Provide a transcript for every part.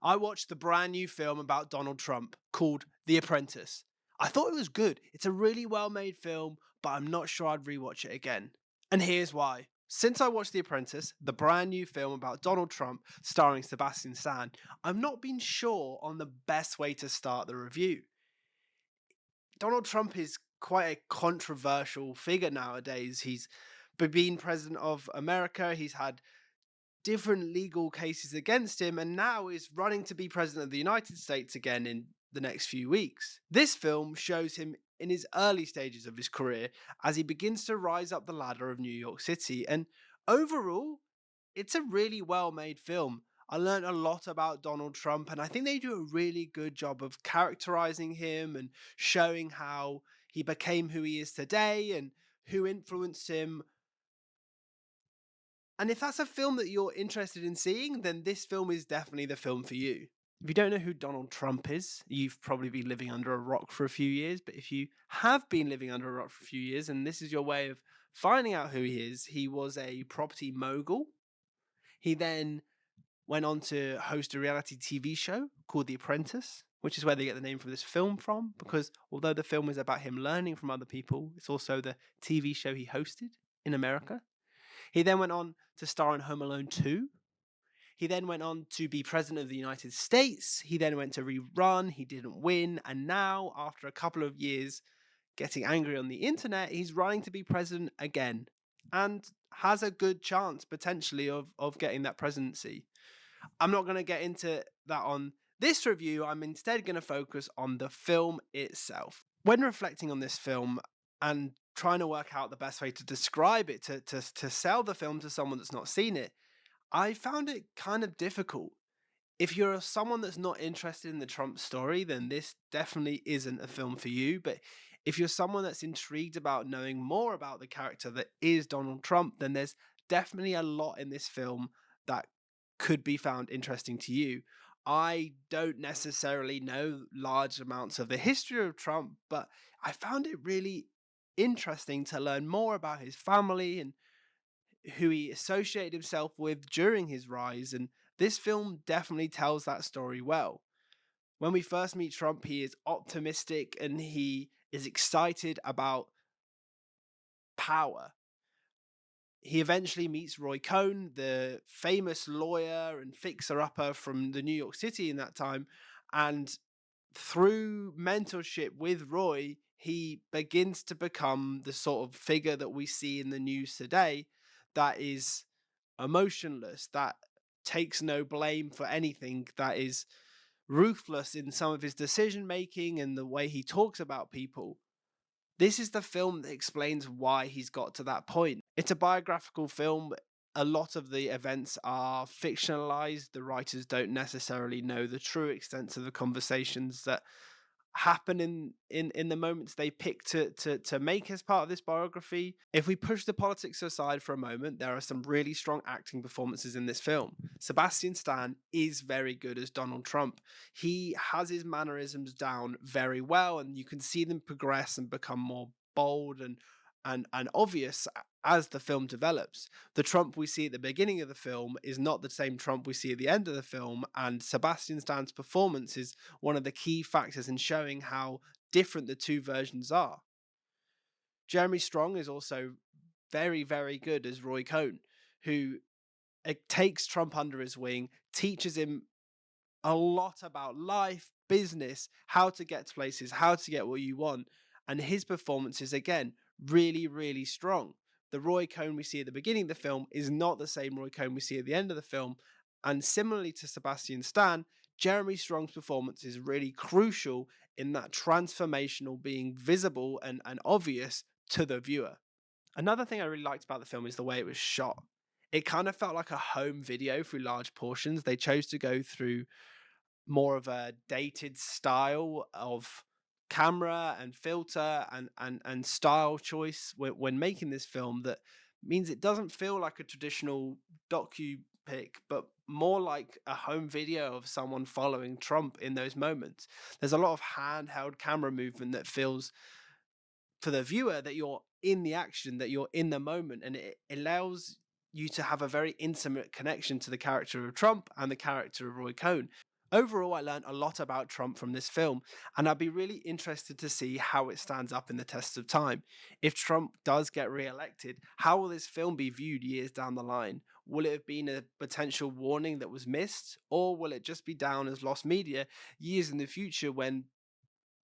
I watched the brand new film about Donald Trump called The Apprentice. I thought it was good. It's a really well made film, but I'm not sure I'd rewatch it again. And here's why. Since I watched The Apprentice, the brand new film about Donald Trump starring Sebastian Stan, I've not been sure on the best way to start the review. Donald Trump is quite a controversial figure nowadays. He's been president of America, he's had different legal cases against him, and now is running to be president of the United States again in the next few weeks. This film shows him in his early stages of his career as he begins to rise up the ladder of New York City, and overall, it's a really well made film. I learned a lot about Donald Trump, and I think they do a really good job of characterizing him and showing how he became who he is today and who influenced him. And if that's a film that you're interested in seeing, then this film is definitely the film for you. If you don't know who Donald Trump is, you've probably been living under a rock for a few years. But if you have been living under a rock for a few years and this is your way of finding out who he is, he was a property mogul. He then went on to host a reality TV show called The Apprentice, which is where they get the name for this film from, because although the film is about him learning from other people, it's also the TV show he hosted in America. He then went on to star in Home Alone 2. He then went on to be president of the United States. He then went to rerun. He didn't win. And now, after a couple of years getting angry on the internet, he's running to be president again and has a good chance potentially of getting that presidency. I'm not going to get into that on this review. I'm instead going to focus on the film itself. When reflecting on this film and trying to work out the best way to describe it, to sell the film to someone that's not seen it, I found it kind of difficult. If you're someone that's not interested in the Trump story, then this definitely isn't a film for you. But if you're someone that's intrigued about knowing more about the character that is Donald Trump, then there's definitely a lot in this film that could be found interesting to you. I don't necessarily know large amounts of the history of Trump, but I found it really interesting to learn more about his family and who he associated himself with during his rise. And this film definitely tells that story well. When we first meet Trump, he is optimistic and he is excited about power. He eventually meets Roy Cohn, the famous lawyer and fixer-upper from the New York City in that time, and through mentorship with Roy, he begins to become the sort of figure that we see in the news today that is emotionless, that takes no blame for anything, that is ruthless in some of his decision making and the way he talks about people. This is the film that explains why he's got to that point. It's a biographical film. A lot of the events are fictionalized. The writers don't necessarily know the true extent of the conversations that happen in the moments they pick to make as part of this biography. If we push the politics aside for a moment, there are some really strong acting performances in this film. Sebastian Stan is very good as Donald Trump. He has his mannerisms down very well, and you can see them progress and become more bold and obvious as the film develops. The Trump we see at the beginning of the film is not the same Trump we see at the end of the film, and Sebastian Stan's performance is one of the key factors in showing how different the two versions are. Jeremy Strong is also very, very good as Roy Cohn, who takes Trump under his wing, teaches him a lot about life, business, how to get to places, how to get what you want. And his performance is, again, really, really strong. The Roy Cohn we see at the beginning of the film is not the same Roy Cohn we see at the end of the film. And similarly to Sebastian Stan, Jeremy Strong's performance is really crucial in that transformational being visible and obvious to the viewer. Another thing I really liked about the film is the way it was shot. It kind of felt like a home video through large portions. They chose to go through more of a dated style of camera and filter and style choice when making this film that means it doesn't feel like a traditional docu pic, but more like a home video of someone following Trump in those moments. There's a lot of handheld camera movement that feels for the viewer that you're in the action, that you're in the moment, and it allows you to have a very intimate connection to the character of Trump and the character of Roy Cohn. Overall, I learned a lot about Trump from this film, and I'd be really interested to see how it stands up in the test of time. If Trump does get re elected, how will this film be viewed years down the line? Will it have been a potential warning that was missed, or will it just be down as lost media years in the future when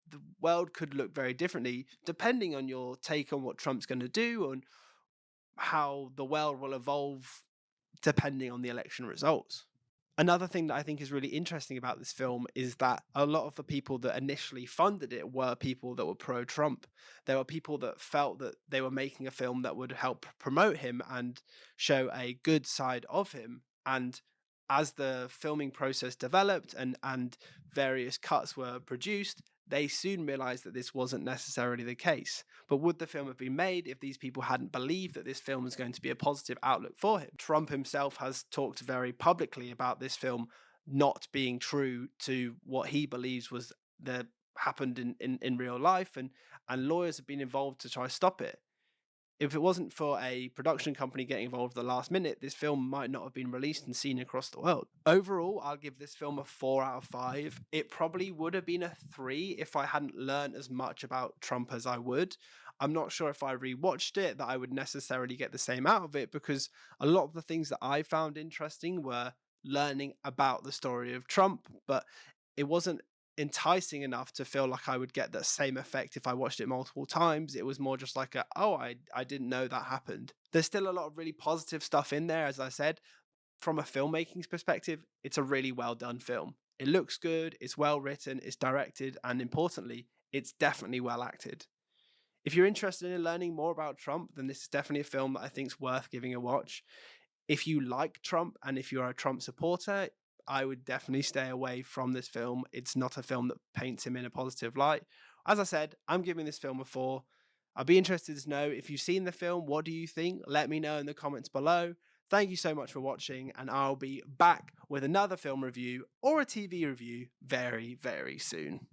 the world could look very differently, depending on your take on what Trump's going to do and how the world will evolve depending on the election results? Another thing that I think is really interesting about this film is that a lot of the people that initially funded it were people that were pro Trump. There were people that felt that they were making a film that would help promote him and show a good side of him. And as the filming process developed and various cuts were produced, they soon realized that this wasn't necessarily the case. But would the film have been made if these people hadn't believed that this film was going to be a positive outlook for him? Trump himself has talked very publicly about this film not being true to what he believes was the happened in real life, and lawyers have been involved to try to stop it. If it wasn't for a production company getting involved at the last minute, this film might not have been released and seen across the world. Overall, I'll give this film a 4 out of 5. It probably would have been a 3 if I hadn't learned as much about Trump as I would. I'm not sure if I rewatched it that I would necessarily get the same out of it, because a lot of the things that I found interesting were learning about the story of Trump, but it wasn't enticing enough to feel like I would get that same effect if I watched it multiple times. It was more just like a, oh, I didn't know that happened. There's still a lot of really positive stuff in there, as I said. From a filmmaking perspective, it's a really well done film. It looks good, it's well written, it's directed, and importantly, it's definitely well acted. If you're interested in learning more about Trump, then this is definitely a film that I think is worth giving a watch. If you like Trump and if you're a Trump supporter, I would definitely stay away from this film. It's not a film that paints him in a positive light. As I said, I'm giving this film a 4. I'd be interested to know if you've seen the film. What do you think? Let me know in the comments below. Thank you so much for watching, and I'll be back with another film review or a TV review very, very soon.